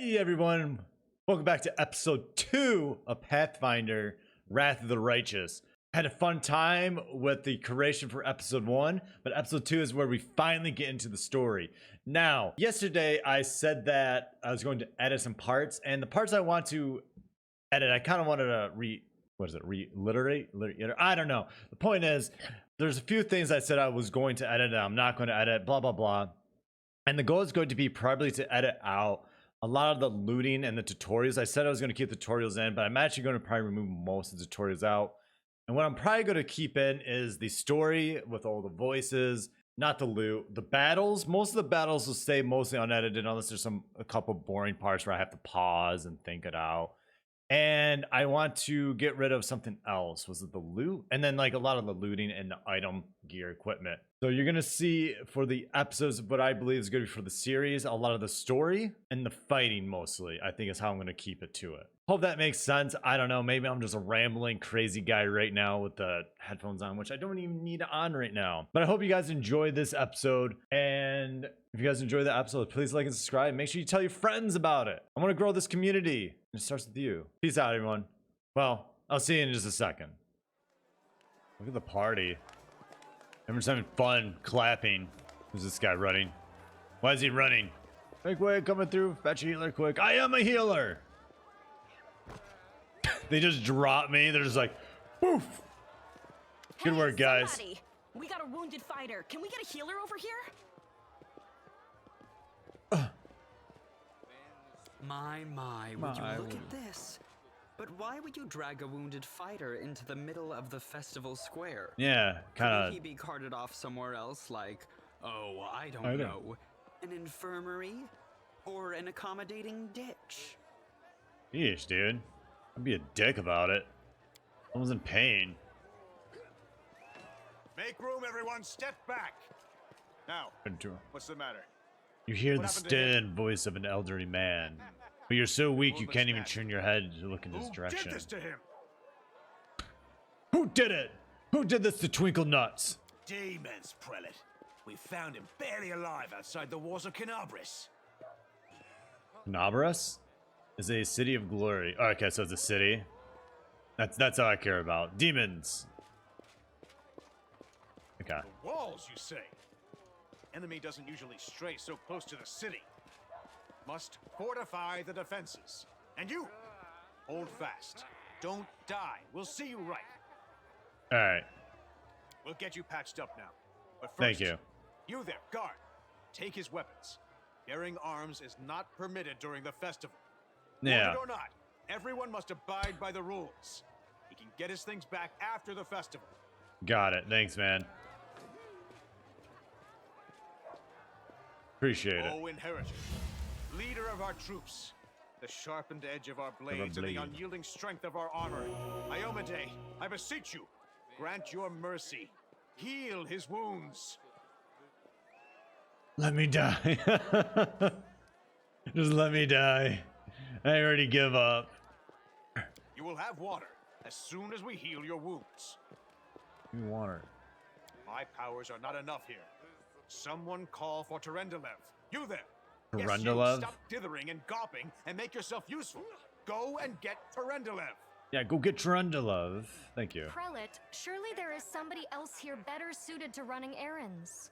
Hey everyone, welcome back to episode 2 of Pathfinder, Wrath of the Righteous. Had a fun time with the curation for episode 1, but episode 2 is where we finally get into the story. Now, yesterday I said that I was going to edit some parts, and the parts I want to edit, I kind of wanted to reiterate? I don't know. The point is, there's a few things I said I was going to edit and I'm not going to edit, blah, blah, blah. And the goal is going to be probably to edit out a lot of the looting and the tutorials. I said I was going to keep the tutorials in, but I'm actually going to probably remove most of the tutorials out. And what I'm probably going to keep in is the story with all the voices, not the loot. The battles, most of the battles will stay mostly unedited unless there's a couple boring parts where I have to pause and think it out. And I want to get rid of something else. Was it the loot? And then like a lot of the looting and the item gear equipment. So you're going to see for the episodes of what I believe is going to be for the series, a lot of the story and the fighting mostly, I think is how I'm going to keep it to it. Hope that makes sense. I don't know. Maybe I'm just a rambling crazy guy right now with the headphones on, which I don't even need on right now. But I hope you guys enjoyed this episode. And if you guys enjoyed the episode, please like and subscribe. Make sure you tell your friends about it. I want to grow this community. And it starts with you. Peace out, everyone. Well, I'll see you in just a second. Look at the party. Everyone's having fun clapping. Who's this guy running? Why is he running? Make way, coming through. Fetch a healer quick. I am a healer. They just drop me. They're just like, poof. Good work, guys. Somebody. We got a wounded fighter. Can we get a healer over here? My, would you look at this? But why would you drag a wounded fighter into the middle of the festival square? Yeah, kind of. Could he be carted off somewhere else, like, oh, I don't know, an infirmary? Or an accommodating ditch? Yeesh, dude. I'd be a dick about it. Someone's in pain. Make room, everyone. Step back. Now, what's the matter? You hear the stern voice of an elderly man, but you're so weak you can't even turn your head to look in his direction. Who did this to him? Who did it? Who did this to Twinkle Nuts? Demons, prelate. We found him barely alive outside the walls of Canabris. Canabris is a city of glory. Oh, okay, so it's a city. That's all I care about. Demons. Okay. The walls, you say? Enemy doesn't usually stray so close to the city. Must fortify the defenses. And you, hold fast. Don't die. We'll see you right. All right. We'll get you patched up now. But first, Thank you. You there, guard. Take his weapons. Bearing arms is not permitted during the festival. Yeah. Want it or not, everyone must abide by the rules. He can get his things back after the festival. Got it. Thanks, man. Appreciate it. O Inheritor, leader of our troops, the sharpened edge of our blades and the unyielding strength of our armor, Iomade, I beseech you, grant your mercy. Heal his wounds. Let me die. Just let me die. I already give up. You will have water as soon as we heal your wounds. You water. My powers are not enough here. Someone call for Terendelev. You there. Terendelev? Yes, you. Stop dithering and gawping and make yourself useful. Go and get Terendelev. Yeah, go get Terendelev. Thank you. Prelate, surely there is somebody else here better suited to running errands.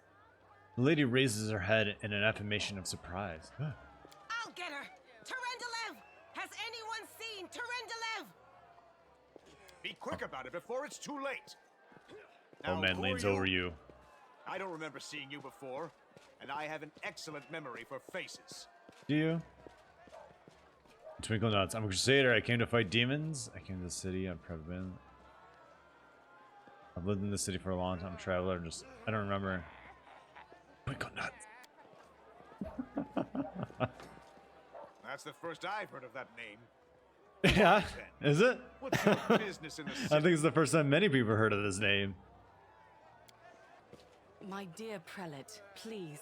The lady raises her head in an affirmation of surprise. I'll get her. Terendelev! Has anyone seen Terendelev? Be quick about it before it's too late. Old man leans over you. I don't remember seeing you before, and I have an excellent memory for faces. Do you? Twinkle Nuts. I'm a Crusader. I came to fight demons. I came to the city. I've probably been. I've lived in the city for a long time. I'm a traveler. I don't remember. Twinkle Nuts. That's the first I've heard of that name. Yeah, is it? What's your business in the city? I think it's the first time many people heard of this name. My dear prelate, please,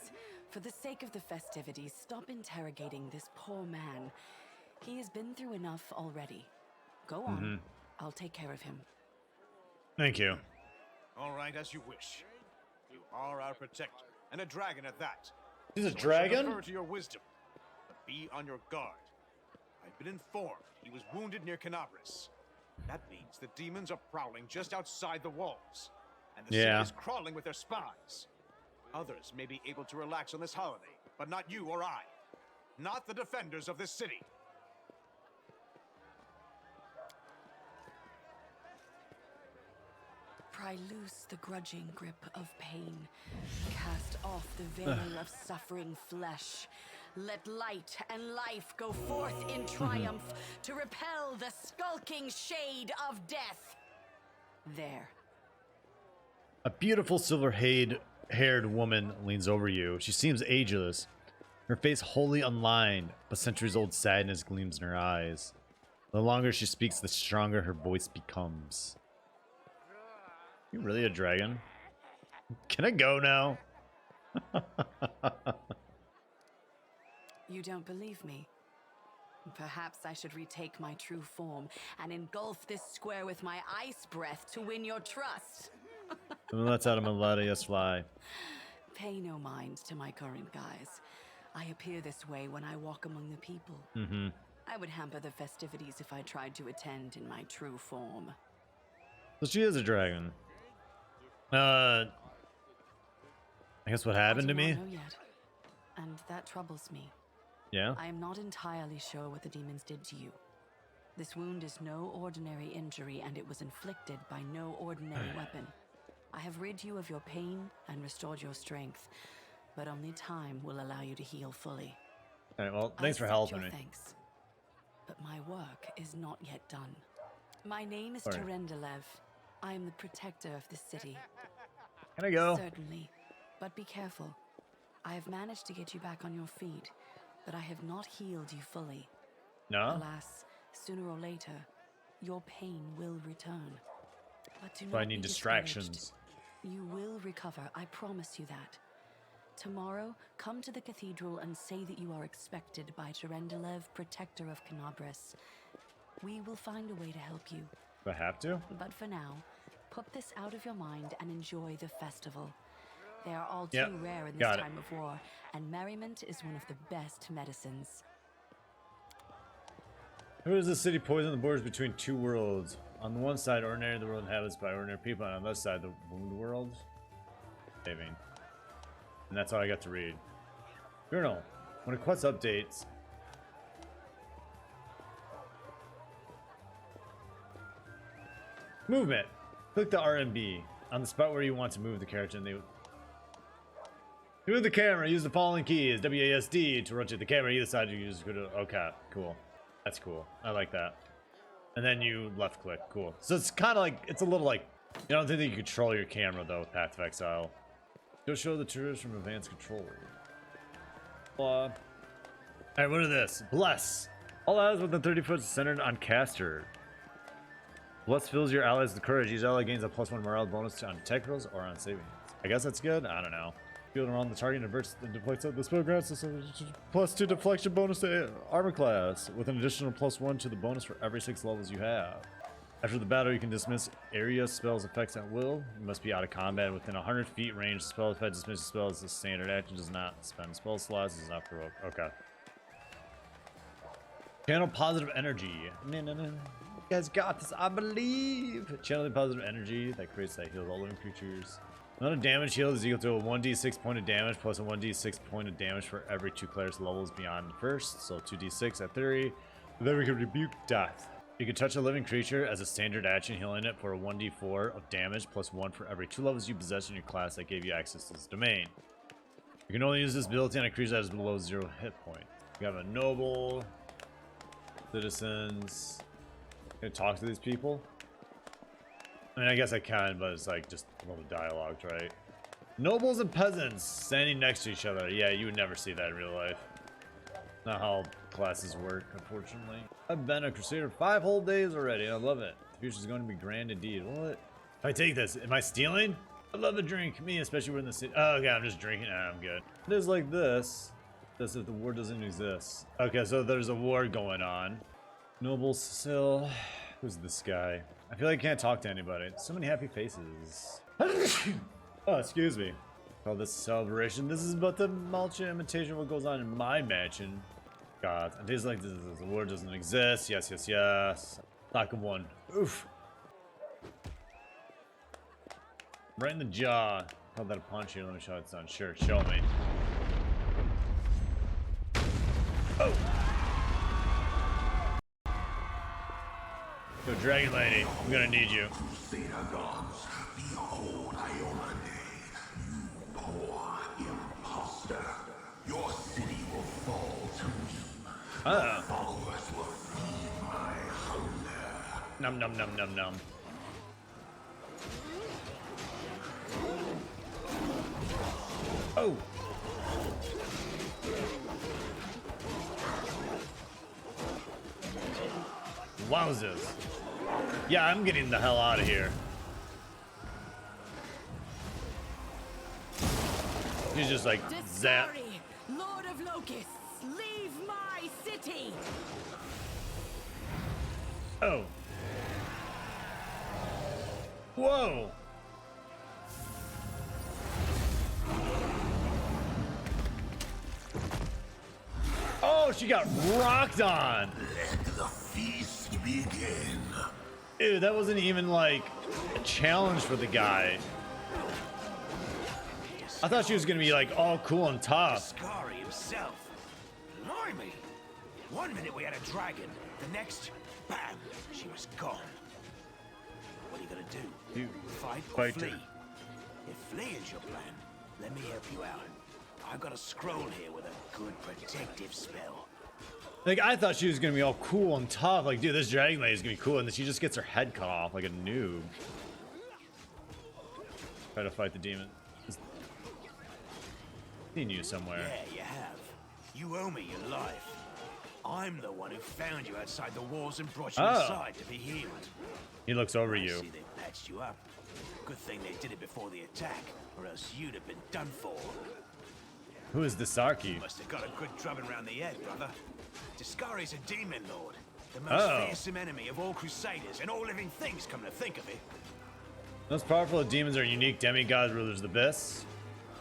for the sake of the festivities, stop interrogating this poor man. He has been through enough already. Go on. I'll take care of him. Thank you. All right, as you wish. You are our protector, and a dragon at that. He's a So I shall dragon? defer to your wisdom, but be on your guard. I've been informed he was wounded near Canabris. That means the demons are prowling just outside the walls, and the city is crawling with their spies. Others may be able to relax on this holiday, but not you or I. Not the defenders of this city. Pry loose the grudging grip of pain. Cast off the veil of suffering flesh. Let light and life go forth in triumph to repel the skulking shade of death. There. A beautiful silver-haired woman leans over you. She seems ageless, her face wholly unlined, but centuries-old sadness gleams in her eyes. The longer she speaks, the stronger her voice becomes. You really a dragon? Can I go now? You don't believe me? Perhaps I should retake my true form and engulf this square with my ice breath to win your trust. Let's out of Melodious fly. Pay no mind to my current guise. I appear this way when I walk among the people. I would hamper the festivities if I tried to attend in my true form. So she is a dragon. I guess what happened to me? I do not know yet, and that troubles me. Yeah? I am not entirely sure what the demons did to you. This wound is no ordinary injury, and it was inflicted by no ordinary weapon. I have rid you of your pain and restored your strength, but only time will allow you to heal fully. Alright, well, thanks for I accept helping your me. Thanks, but my work is not yet done. My name is Sorry. Terendelev. I am the protector of this city. Can I go? Certainly, but be careful. I have managed to get you back on your feet, but I have not healed you fully. No? Alas, sooner or later, your pain will return. But do So I not need be distractions. discouraged. You will recover, I promise you that. Tomorrow, come to the cathedral and say that you are expected by Terendelev, protector of Canabris. We will find a way to help you. Do I have to? But for now, put this out of your mind and enjoy the festival. They are all too Yep, rare in this got it. time of war, and merriment is one of the best medicines. Who is the city poison the borders between two worlds? On the one side, ordinary the world inhabits by ordinary people, and on the other side, the wound world. Saving. And that's all I got to read. Journal. When a quest updates. Movement. Click the RMB on the spot where you want to move the character, and they move the camera. Use the following keys: WASD to rotate the camera. Either side you use. Okay, cool. That's cool. I like that. And then you left click. Cool. So it's kind of like, it's a little like, I don't think that you control your camera though with Path of Exile. Go show the tourists from advanced control. Alright, what is this? Bless. All allies within 30 foot centered on caster. Bless fills your allies with courage. Each ally gains a +1 morale bonus on attack rolls or on saving. I guess that's good. I don't know. Fielding around the target and diverts and deflects the spell grants a +2 deflection bonus to armor class with an additional +1 to the bonus for every 6 levels you have. After the battle, you can dismiss area spells effects at will. You must be out of combat within 100 feet range. Spell effect dismisses spells. The standard action does not spend spell slots. Does not provoke. Okay. Channel positive energy. No. You guys got this, I believe. Channeling positive energy that creates that heals all living creatures. Another damage heal is equal to a 1d6 point of damage plus a 1d6 point of damage for every 2 clerics levels beyond the first. So 2d6 at 3. Then we can rebuke death. You can touch a living creature as a standard action, healing it for a 1d4 of damage plus 1 for every 2 levels you possess in your class that gave you access to this domain. You can only use this ability on a creature that is below 0 hit points. You have a noble, citizens. Can I talk to these people? I mean, I guess I can, but it's like just a little dialogue, right? Nobles and peasants standing next to each other. Yeah, you would never see that in real life. Not how classes work, unfortunately. I've been a Crusader 5 whole days already. I love it. The future's going to be grand indeed. What? If I take this, am I stealing? I love a drink. Me, especially when the city. Oh, okay, I'm just drinking. Nah, I'm good. It is like this. That's if the war doesn't exist. Okay, so there's a war going on. Noble Cecil. Who's this guy? I feel like I can't talk to anybody. So many happy faces. Oh, excuse me. Call this a celebration. This is but the mulch imitation of what goes on in my mansion. God, and days like this, the war doesn't exist. Yes, yes, yes. Lack of one. Oof. Right in the jaw. Held that a punch here. Let me show it son. Sure, show me. Oh. Yo, Dragon Lady, I'm gonna need you. Crusader gods, behold Iomedae, you poor imposter. Your city will fall to me. Your followers will feed my hunger. Num num num num num. Oh. Wowzers. Yeah, I'm getting the hell out of here. He's just like zap. Discovery, Lord of Locusts, leave my city. Oh. Whoa. Oh, she got rocked on. Let the feast begin. Dude, that wasn't even like a challenge for the guy. I thought she was gonna be like all cool and tough. Scary himself. Blimey. One minute we had a dragon, the next, bam, she was gone. What are you gonna do? You Fight or fight flee? her. If flee is your plan, let me help you out. I've got a scroll here with a good protective spell. Like, I thought she was gonna be all cool and tough. Like, dude, this Dragon Lady is gonna be cool, and then she just gets her head cut off like a noob. Try to fight the demon. Seen you somewhere. Yeah, you have. You owe me your life. I'm the one who found you outside the walls and brought you inside to be healed. He looks over I you. see they patched you up. Good thing they did it before the attack, or else you'd have been done for. Who is the Sarky? Must have got a good drubbing round the head, brother. Discari's a demon lord, the most fearsome enemy of all Crusaders and all living things, come to think of it. Most powerful of demons are unique demigod rulers of the abyss,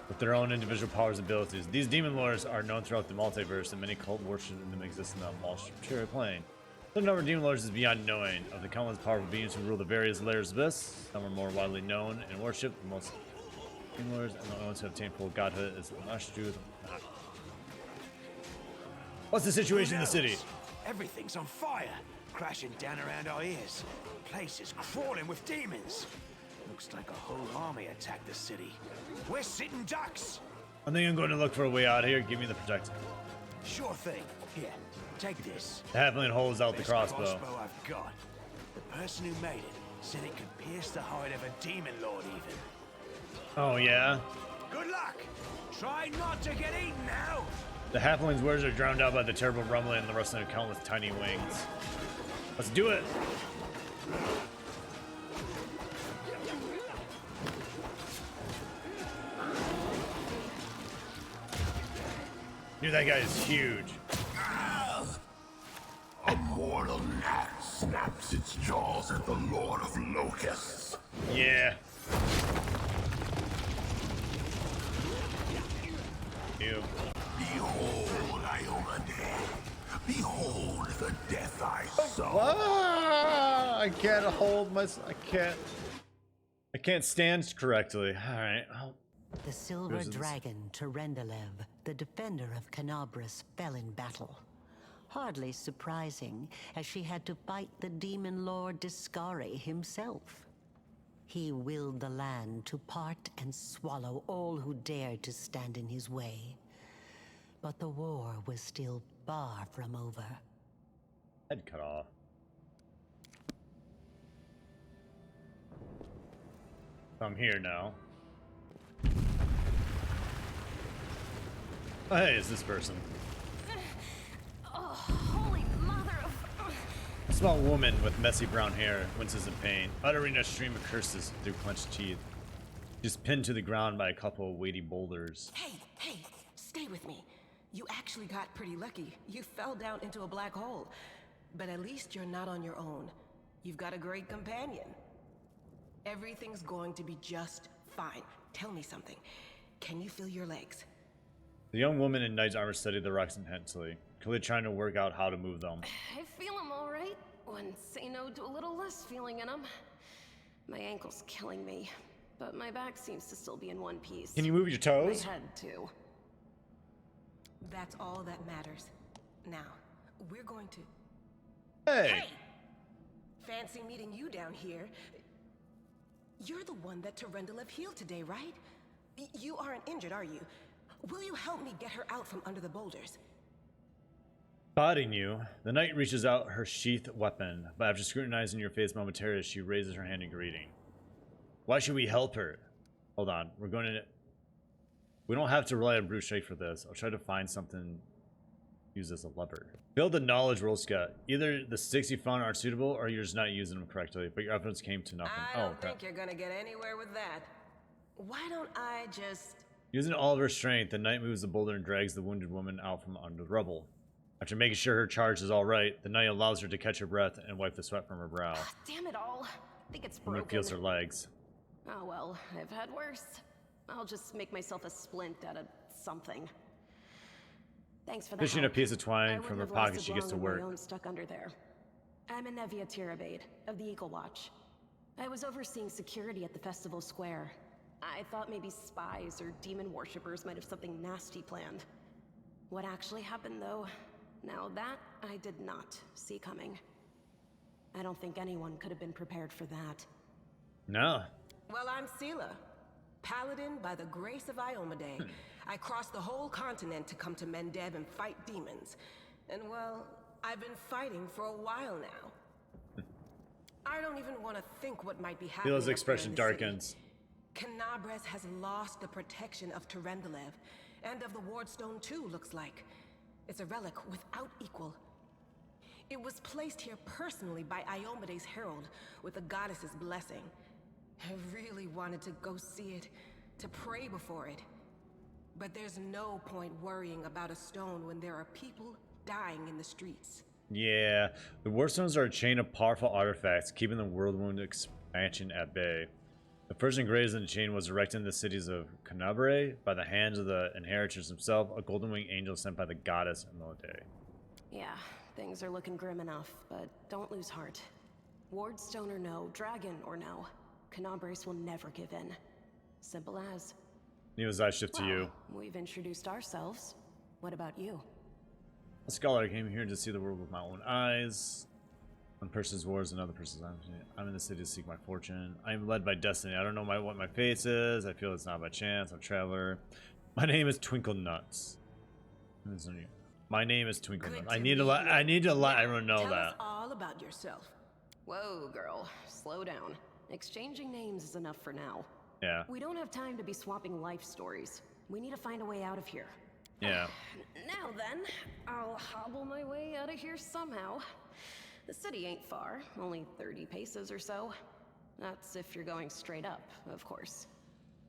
with their own individual powers and abilities. These demon lords are known throughout the multiverse, and many cult worship them exist in the multiple plane. The number of demon lords is beyond knowing. Of the countless powerful beings who rule the various layers of abyss, some are more widely known and worshipped. The most demon lords and the only ones who have attained full godhood is Ashtu. What's the situation in the city? Everything's on fire, crashing down around our ears. Place is crawling with demons. Looks like a whole army attacked the city. We're sitting ducks. I think I'm going to look for a way out here. Give me the protector. Sure thing. Here, take this. The halfling holds out the Best crossbow. I've got. The person who made it said it could pierce the hide of a demon lord even. Oh yeah? Good luck. Try not to get eaten now. The halfling's words are drowned out by the terrible rumbling and the rustling of countless tiny wings. Let's do it! Dude, that guy is huge. A mortal gnat snaps its jaws at the Lord of Locusts. Yeah. Ew. Behold, Iomedae. Behold the death I saw. Ah, I can't hold my. I can't stand correctly. All right. The silver Who's this? dragon, Terendelev, the defender of Canabras, fell in battle. Hardly surprising, as she had to fight the demon lord Discari himself. He willed the land to part and swallow all who dared to stand in his way. But the war was still far from over. Head cut off. I'm here now. Oh, hey, it's this person. Oh, holy mother of... A small woman with messy brown hair winces in pain, uttering a stream of curses through clenched teeth. She's pinned to the ground by a couple of weighty boulders. Hey, stay with me. You actually got pretty lucky. You fell down into a black hole. But at least you're not on your own. You've got a great companion. Everything's going to be just fine. Tell me something. Can you feel your legs? The young woman in knight's armor studied the rocks intensely. clearly trying to work out how to move them. I feel him all right. Wouldn't say no to a little less feeling in him. My ankle's killing me, but my back seems to still be in one piece. Can you move your toes? My head, too. That's all that matters. Now, we're going to... Hey! Fancy meeting you down here. You're the one that Terendelev healed today, right? You aren't injured, are you? Will you help me get her out from under the boulders? Spotting you, the knight reaches out her sheathed weapon, but after scrutinizing your face momentarily, she raises her hand in greeting. Why should we help her? Hold on, we're going to... We don't have to rely on brute strength for this. I'll try to find something... Use as a lever. Build the knowledge roll, Scott. Either the sticks you found aren't suitable, or you're just not using them correctly, but your efforts came to nothing. I don't think you're gonna get anywhere with that. Why don't I just... Using all of her strength, the knight moves the boulder and drags the wounded woman out from under the rubble. After making sure her charge is all right, the knight allows her to catch her breath and wipe the sweat from her brow. Damn it all. I think it's The broken. woman feels her legs. Oh well, I've had worse. I'll just make myself a splint out of something. Thanks for the Fishing a help. piece of I twine wouldn't from her have pocket, lasted she gets to long with work. my own stuck under there. I'm Anevia Tirabade of the Eagle Watch. I was overseeing security at the festival square. I thought maybe spies or demon worshippers might have something nasty planned. What actually happened, though, now that I did not see coming. I don't think anyone could have been prepared for that. No. Well, I'm Sela, paladin by the grace of Iomade. I crossed the whole continent to come to Mendev and fight demons. And well, I've been fighting for a while now. I don't even want to think what might be happening. Sela's up expression there in the city. darkens. Canabres has lost the protection of Terendelev, and of the Wardstone too, looks like. It's a relic without equal. It was placed here personally by Iomede's herald, with the goddess's blessing. I really wanted to go see it, to pray before it. But there's no point worrying about a stone when there are people dying in the streets. Yeah, the Warstones are a chain of powerful artifacts, keeping the Worldwound expansion at bay. The first engraved in the chain was erected in the cities of Canabre by the hands of the inheritors himself, a golden winged angel sent by the goddess Emilade. Yeah, things are looking grim enough, but don't lose heart. Wardstone or no, dragon or no, Canabres will never give in. Simple as. Neo's eyes shift to you. We've introduced ourselves. What about you? A scholar came here to see the world with my own eyes. One person's war is another person's eyes. I'm in the city to seek my fortune. I am led by destiny. I don't know what my face is. I feel it's not by chance. I'm a traveler. My name is Twinkle Nuts. My name is Twinkle Nuts. I need to let everyone know Tell that. us all about yourself. Whoa, girl. Slow down. Exchanging names is enough for now. Yeah. We don't have time to be swapping life stories. We need to find a way out of here. Yeah. Now then, I'll hobble my way out of here somehow. The city ain't far, only 30 paces or so. That's if you're going straight up, of course.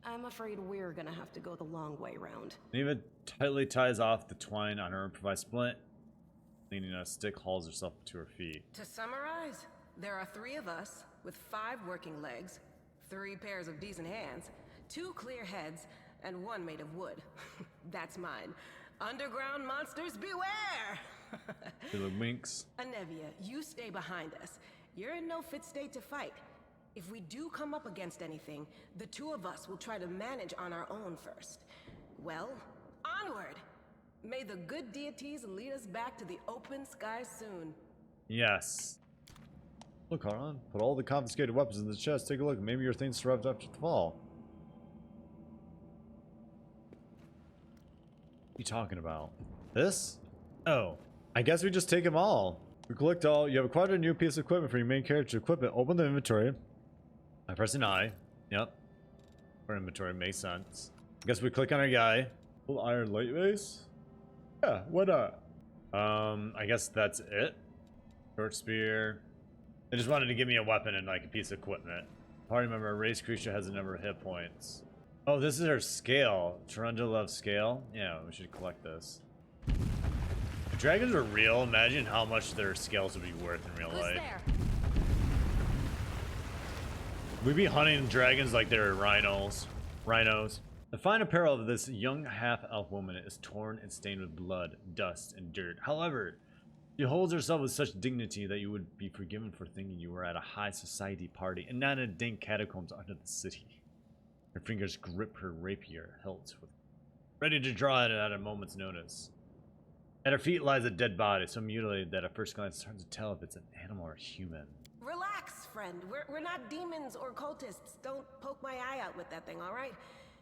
I'm afraid we're gonna have to go the long way round. Neva tightly ties off the twine on her improvised splint. Leaning on a stick, hauls herself to her feet. To summarize, there are 3 of us with 5 working legs, 3 pairs of decent hands, 2 clear heads, and 1 made of wood. That's mine. Underground monsters beware! She winks. Anevia, you stay behind us. You're in no fit state to fight. If we do come up against anything, the 2 of us will try to manage on our own first. Well, onward! May the good deities lead us back to the open sky soon. Yes. Look, Haran. Put all the confiscated weapons in the chest. Take a look. Maybe your things survived after the fall. What are you talking about? This? Oh. I guess we just take them all. We collect all. You have acquired a new piece of equipment for your main character. Equipment. Open the inventory. I press an I. Yep. For inventory. Makes sense. I guess we click on our guy. Full iron light base? Yeah, what not? I guess that's it. Short spear. They just wanted to give me a weapon and like a piece of equipment. I remember a race creature has a number of hit points. Oh, this is her scale. Terendelev scale. Yeah, we should collect this. If dragons are real, imagine how much their scales would be worth in real life. There? We'd be hunting dragons like they're rhinos. The fine apparel of this young half-elf woman is torn and stained with blood, dust, and dirt. However, she holds herself with such dignity that you would be forgiven for thinking you were at a high society party and not in a dank catacombs under the city. Her fingers grip her rapier hilt, ready to draw it at a moment's notice. At her feet lies a dead body, so mutilated that at first glance it's hard to tell if it's an animal or human. Relax, friend. We're not demons or cultists. Don't poke my eye out with that thing, all right?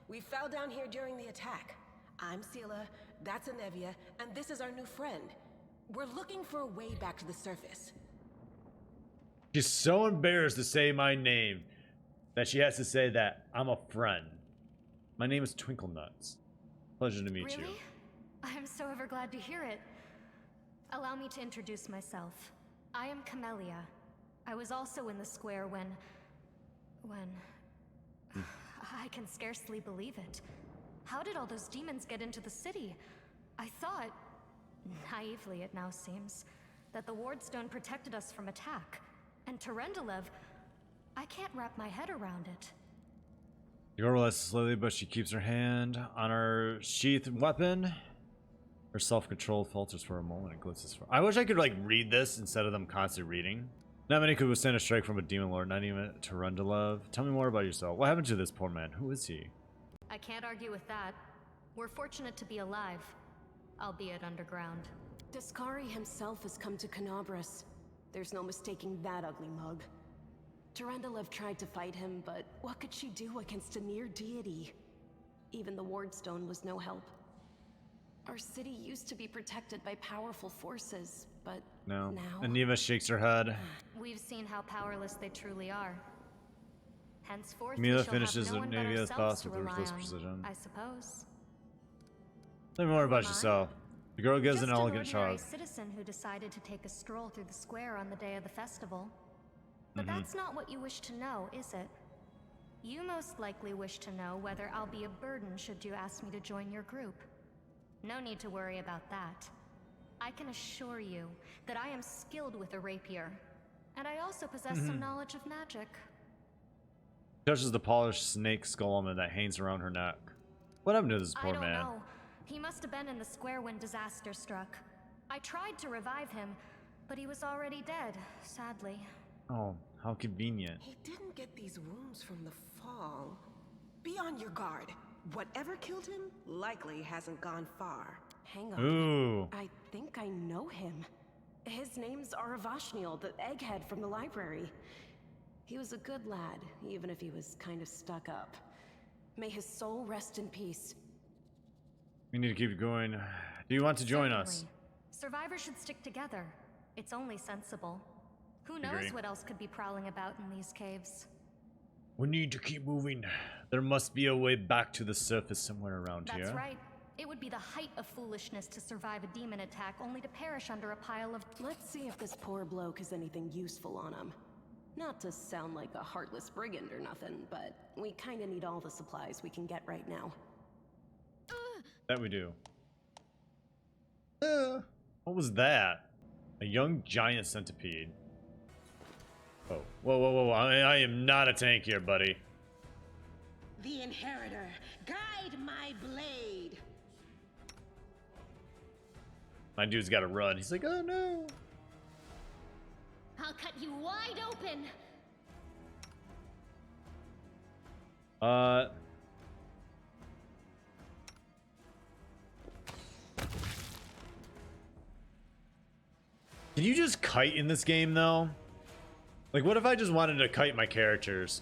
We fell down here during the attack. I'm Sela, that's Anevia, and this is our new friend. We're looking for a way back to the surface. She's so embarrassed to say my name that she has to say that I'm a friend. My name is Twinkle Nuts. Pleasure to meet you. Really? I'm so ever glad to hear it. Allow me to introduce myself. I am Camellia. I was also in the square when... I can scarcely believe it. How did all those demons get into the city? I thought, naively it now seems, that the Wardstone protected us from attack. And Terendelev, I can't wrap my head around it. The girl realizes slowly, but she keeps her hand on her sheathed weapon. Her self-control falters for a moment and glitzes for... I wish I could, like, read this instead of them constantly reading. Not many could withstand a strike from a demon lord, not even Terendelev. Tell me more about yourself. What happened to this poor man? Who is he? I can't argue with that. We're fortunate to be alive, albeit underground. Discari himself has come to Canabras. There's no mistaking that ugly mug. Terendelev tried to fight him, but what could she do against a near deity? Even the Wardstone was no help. Our city used to be protected by powerful forces, but no. Now... Aneva shakes her head. We've seen how powerless they truly are. Henceforth, Mila we finishes shall have no one but Anevia's ourselves thoughts to with rely ruthless on, precision. I suppose. Tell me more about yourself. The girl gives Just an elegant ordinary shrug. citizen who decided to take a stroll through the square on the day of the festival. But that's not what you wish to know, is it? You most likely wish to know whether I'll be a burden should you ask me to join your group. No need to worry about that. I can assure you that I am skilled with a rapier, and I also possess some knowledge of magic. Touches the polished snake skull helmet that hangs around her neck. What happened to this poor I don't man? know. He must have been in the square when disaster struck. I tried to revive him, but he was already dead, sadly. Oh, how convenient. He didn't get these wounds from the fall. Be on your guard. Whatever killed him likely hasn't gone far. Hang on. Ooh. I think I know him. His name's Aravashniel, the egghead from the library. He was a good lad, even if he was kind of stuck up. May his soul rest in peace. We need to keep going. Do you want to join us? Certainly. Survivors should stick together. It's only sensible. Who knows Agree. what else could be prowling about in these caves? We need to keep moving. There must be a way back to the surface somewhere around here. That's right. It would be the height of foolishness to survive a demon attack only to perish under a pile of... Let's see if this poor bloke has anything useful on him. Not to sound like a heartless brigand or nothing, but we kinda need all the supplies we can get right now. That we do. What was that? A young giant centipede. Oh, whoa, whoa, whoa! I am not a tank here, buddy. The Inheritor, guide my blade. My dude's got to run. He's like, oh no. I'll cut you wide open! Can you just kite in this game, though? Like, what if I just wanted to kite my characters?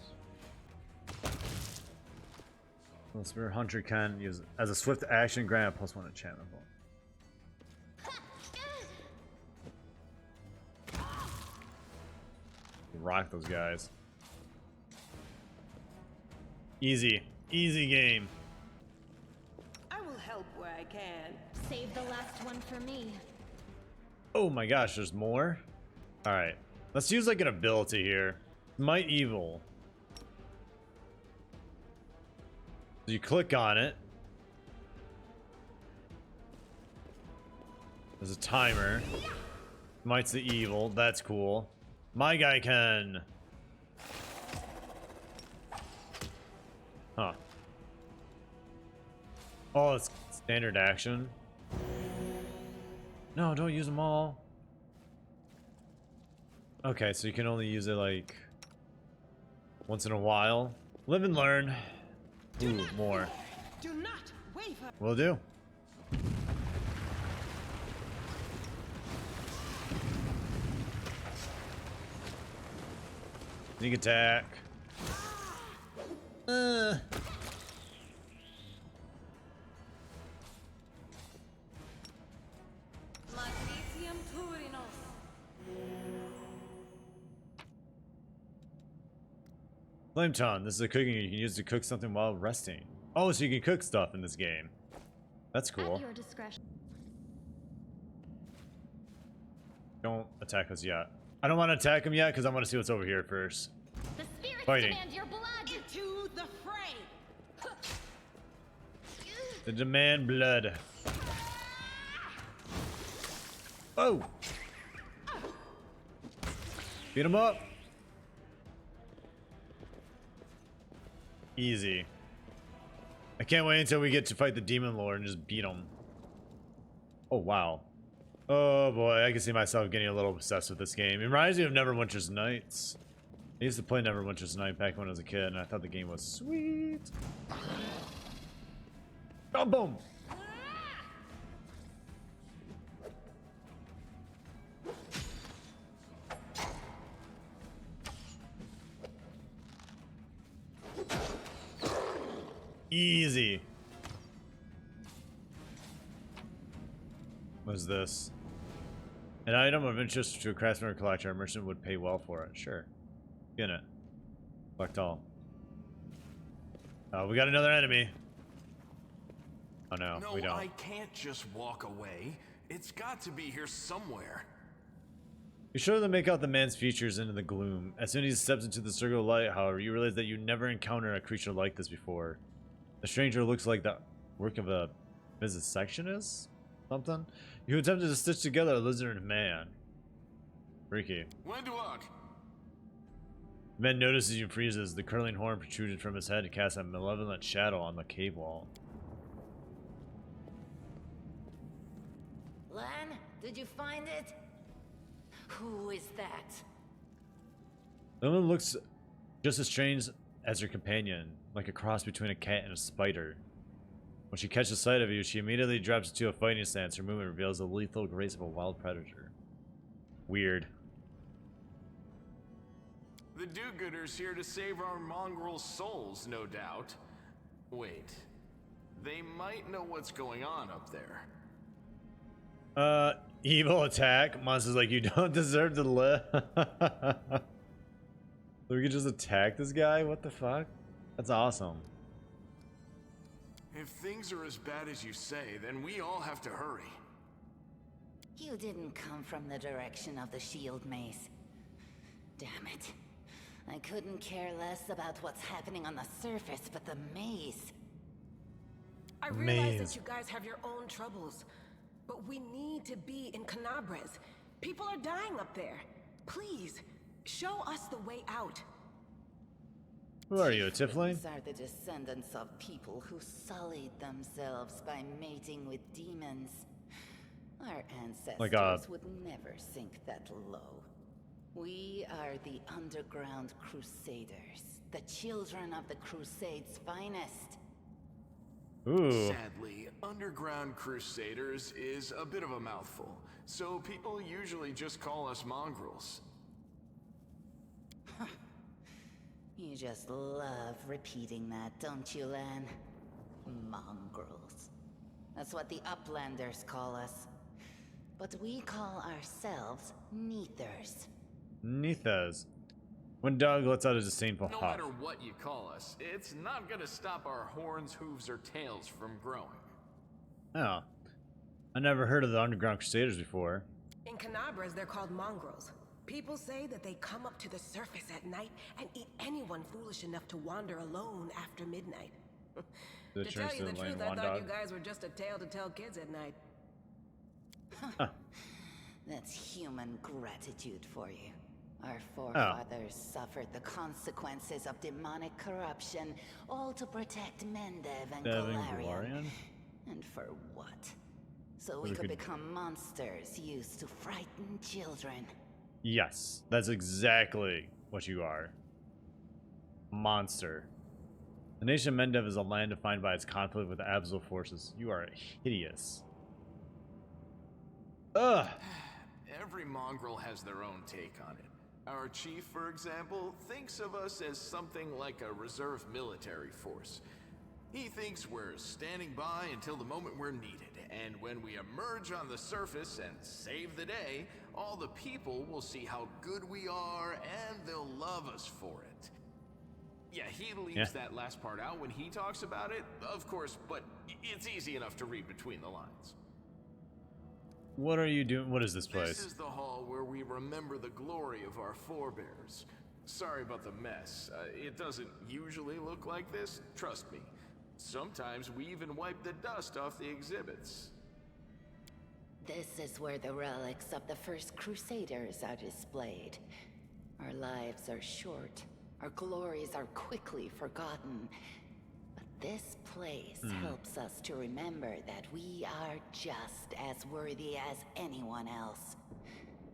Well, Spirit Hunter can use as a swift action, grant a +1 enchantment bonus. Rock those guys. Easy. Easy game. I will help where I can. Save the last one for me. Oh my gosh, there's more? Alright. Let's use like an ability here. Might Evil. So you click on it. There's a timer. Might's the evil. That's cool. My guy can. Huh. Oh, it's standard action. No, don't use them all. Okay, so you can only use it like once in a while. Live and learn. Ooh, more. Do not waver. Will do. Sneak attack. Magnesium Turinos. Flame Ton. This is a cooking you can use to cook something while resting. Oh, so you can cook stuff in this game. That's cool. At your discretion. Don't attack us yet. I don't want to attack him yet because I want to see what's over here first. The spirits Fighting. demand your blood. Into the fray. They demand blood. Oh! Beat him up. Easy. I can't wait until we get to fight the Demon Lord and just beat him. Oh, wow. Oh boy, I can see myself getting a little obsessed with this game. It reminds me of Neverwinter's Nights. I used to play Neverwinter's Night back when I was a kid, and I thought the game was sweet. Oh, boom! Easy. What is this? An item of interest to a craftsman or collector. A merchant would pay well for it. Sure. Get it. Collect all. Oh, we got another enemy. Oh no, No, we don't. I can't just walk away. It's got to be here somewhere. You sure to make out the man's features into the gloom. As soon as he steps into the circle of light, however, you realize that you never encountered a creature like this before. The stranger looks like the work of a vivisectionist? Something? You attempted to stitch together a lizard and man. Freaky. When to luck? The man notices you and freezes. The curling horn protruded from his head to cast a malevolent shadow on the cave wall. Lan, did you find it? Who is that? The woman looks just as strange as her companion, like a cross between a cat and a spider. When she catches sight of you, she immediately drops into a fighting stance. Her movement reveals the lethal grace of a wild predator. Weird. The do-gooders here to save our mongrel souls, no doubt. Wait. They might know what's going on up there. Evil attack. Monster's like, you don't deserve to live. So we could just attack this guy? What the fuck? That's awesome. If things are as bad as you say, then we all have to hurry. You didn't come from the direction of the shield maze. Damn it. I couldn't care less about what's happening on the surface, but the maze. I realize Maze. that you guys have your own troubles, but we need to be in Canabres. People are dying up there. Please, show us the way out. Who are you, a tiefling? These are the descendants of people who sullied themselves by mating with demons. Our ancestors Like a- would never sink that low. We are the underground Crusaders, the children of the Crusades' finest. Ooh. Sadly, underground Crusaders is a bit of a mouthful, so people usually just call us mongrels. You just love repeating that, don't you, Lan? Mongrels. That's what the Uplanders call us. But we call ourselves Neathers. Nithas. When Doug lets out a disdainful No huff. matter what you call us, it's not gonna stop our horns, hooves, or tails from growing. Oh. I never heard of the Underground Crusaders before. In Canabres, they're called mongrels. People say that they come up to the surface at night and eat anyone foolish enough to wander alone after midnight. The To tell church you of the the lame truth, I one thought dog. you guys were just a tale to tell kids at night. That's human gratitude for you. Our forefathers suffered the consequences of demonic corruption, all to protect Mendev and Dev and Golarion. Golarion? And for what? So we could become monsters used to frighten children. Yes, that's exactly what you are. Monster. The nation of Mendev is a land defined by its conflict with the Absol forces. You are hideous. Ugh. Every mongrel has their own take on it. Our chief, for example, thinks of us as something like a reserve military force. He thinks we're standing by until the moment we're needed, and when we emerge on the surface and save the day, all the people will see how good we are and they'll love us for it. Yeah, he leaves that last part out when he talks about it, of course, but it's easy enough to read between the lines. What are you doing? What is this place? This is the hall where we remember the glory of our forebears. Sorry about the mess. It doesn't usually look like this, trust me. Sometimes we even wipe the dust off the exhibits. This is where the relics of the first Crusaders are displayed. Our lives are short. Our glories are quickly forgotten. But this place helps us to remember that we are just as worthy as anyone else.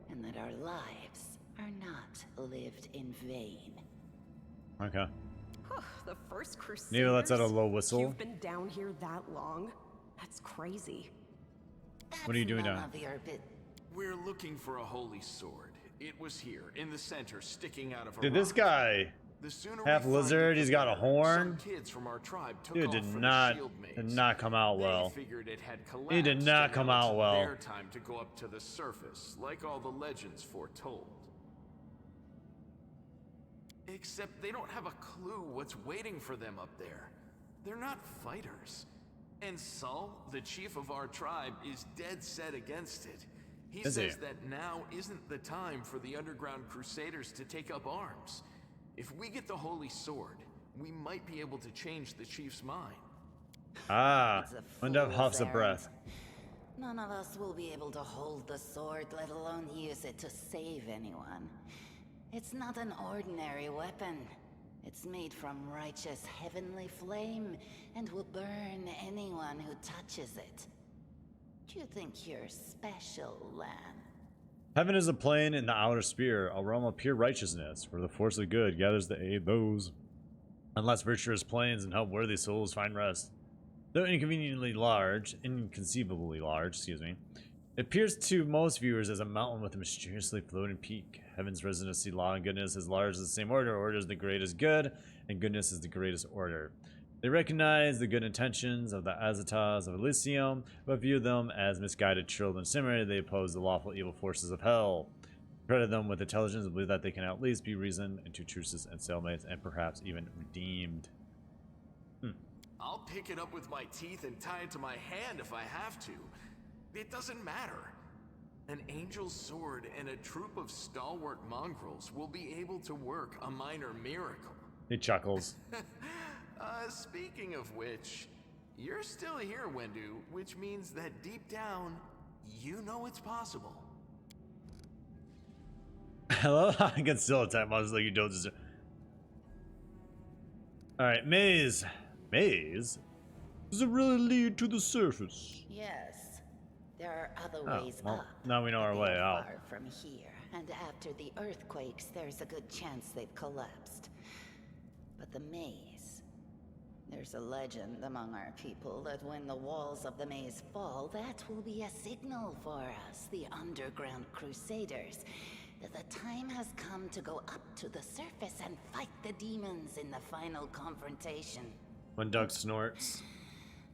And that our lives are not lived in vain. Okay. The first Crusaders? Maybe let's add a low whistle. You've been down here that long? That's crazy. What are you doing now? We're looking for a holy sword. It was here, in the center, sticking out of a Dude, rock. this guy, The sooner half we find lizard, it, he's the got a better. horn. Some kids from our tribe took Dude, off did for the not shield maze. come out well. They figured it had collapsed. He did not and come now out it's well. Their time to go up to the surface, like all the legends foretold. Except they don't have a clue what's waiting for them up there. They're not fighters. And Saul, the chief of our tribe, is dead set against it. He says that now isn't the time for the underground Crusaders to take up arms. If we get the holy sword, we might be able to change the chief's mind. Ah, Mendev huffs a breath. None of us will be able to hold the sword, let alone use it to save anyone. It's not an ordinary weapon. It's made from righteous heavenly flame and will burn anyone who touches it. Do you think you're special, Lan? Heaven is a plane in the outer sphere, a realm of pure righteousness, where the force of good gathers to aid those on less virtuous planes and help worthy souls find rest. Though inconceivably large, it appears to most viewers as a mountain with a mysteriously floating peak. Heaven's residency, law, and goodness is large as the same order. Order is the greatest good, and goodness is the greatest order. They recognize the good intentions of the Azatas of Elysium, but view them as misguided children. Similarly, they oppose the lawful evil forces of hell. Credit them with intelligence and believe that they can at least be reasoned into truces and stalemates, and perhaps even redeemed. I'll pick it up with my teeth and tie it to my hand if I have to. It doesn't matter. An angel's sword and a troop of stalwart mongrels will be able to work a minor miracle. He chuckles. Speaking of which, you're still here, Wendu, which means that deep down, you know it's possible. I love how I can still attack monsters like you don't deserve. Alright, maze. Maze? Does it really lead to the surface? Yes. There are other ways well, up. now we know our but way they're out. Far from here, and after the earthquakes, there's a good chance they've collapsed. But the maze. There's a legend among our people that when the walls of the maze fall, that will be a signal for us, the underground Crusaders, that the time has come to go up to the surface and fight the demons in the final confrontation. When Doug snorts.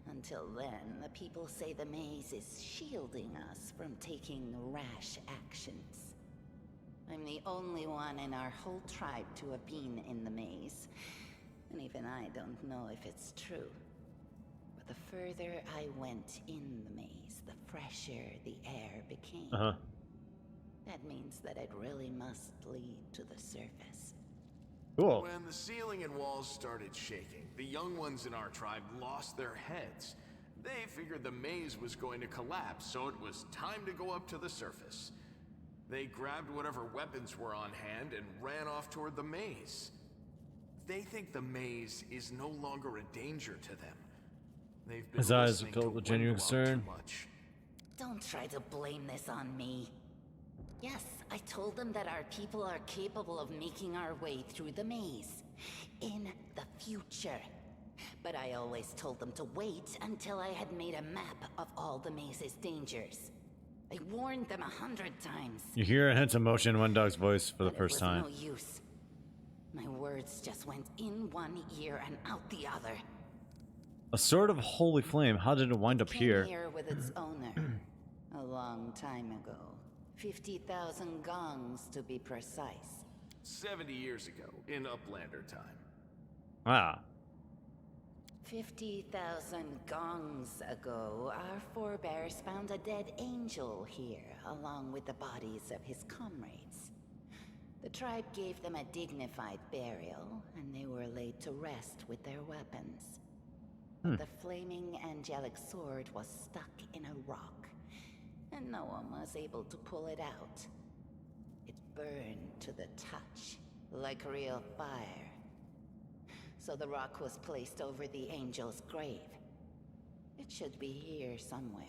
Until then, the people say the maze is shielding us from taking rash actions. I'm the only one in our whole tribe to have been in the maze. And even I don't know if it's true. But the further I went in the maze, the fresher the air became. That means that it really must lead to the surface. Cool. When the ceiling and walls started shaking, the young ones in our tribe lost their heads. They figured the maze was going to collapse, so it was time to go up to the surface. They grabbed whatever weapons were on hand and ran off toward the maze. They think the maze is no longer a danger to them. They've been His eyes listening filled to with genuine Wendelog concern. too much. Don't try to blame this on me. Yes, I told them that our people are capable of making our way through the maze. In the future. But I always told them to wait until I had made a map of all the maze's dangers. I warned them 100 times. You hear a hint of emotion in one dog's voice for the But first time. it was no use. My words just went in one ear and out the other. A sword of holy flame. How did it wind up Came here? here with its owner a long time ago. 50,000 gongs to be precise. 70 years ago, in Uplander time. Ah. 50,000 gongs ago, our forebears found a dead angel here, along with the bodies of his comrades. The tribe gave them a dignified burial, and they were laid to rest with their weapons. But the flaming angelic sword was stuck in a rock, and no one was able to pull it out. It burned to the touch, like real fire. So the rock was placed over the angel's grave. It should be here somewhere.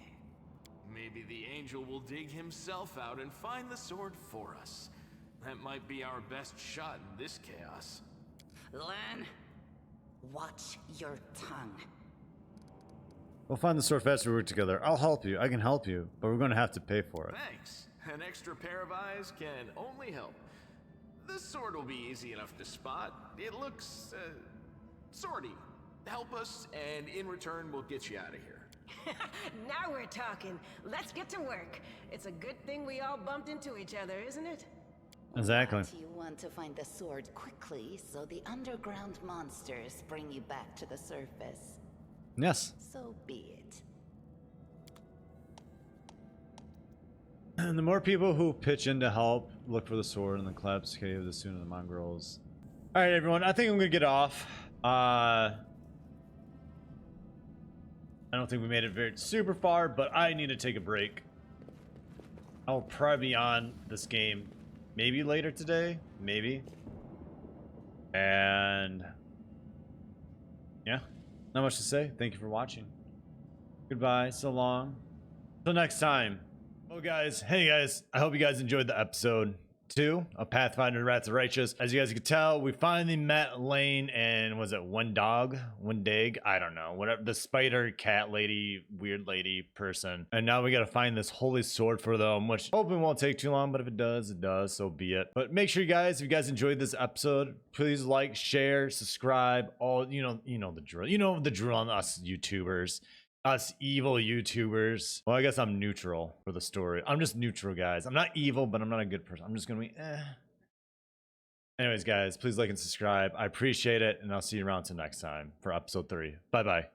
Maybe the angel will dig himself out and find the sword for us. That might be our best shot in this chaos. Lan, watch your tongue. We'll find the sword faster we work together. I'll help you. I can help you, but we're going to have to pay for it. Thanks. An extra pair of eyes can only help. The sword will be easy enough to spot. It looks, swordy. Help us, and in return, we'll get you out of here. Now we're talking. Let's get to work. It's a good thing we all bumped into each other, isn't it? Exactly. But you want to find the sword quickly, so the underground monsters bring you back to the surface. Yes. So be it. And the more people who pitch in to help look for the sword in the collapsed cave, the sooner the mongrels. All right, everyone. I think I'm gonna get off. I don't think we made it very super far, but I need to take a break. I'll probably be on this game maybe later today, maybe. And yeah, not much to say. Thank you for watching. Goodbye. So long. Till next time. Oh guys, hey guys, I hope you guys enjoyed the episode 2 of Pathfinder Wrath of the Righteous. As you guys could tell, we finally met Lane and was it one dag, I don't know, whatever, the spider cat lady, weird lady person. And now we gotta find this holy sword for them, which hoping won't take too long, but if it does, so be it. But make sure you guys, if you guys enjoyed this episode, please like, share, subscribe, all you know the drill. You know the drill on us YouTubers. Us evil YouTubers. Well, I guess I'm neutral for the story. I'm just neutral, guys. I'm not evil, but I'm not a good person. I'm just gonna be Anyways, guys, please like and subscribe. I appreciate it, and I'll see you around till next time for episode 3. Bye-bye.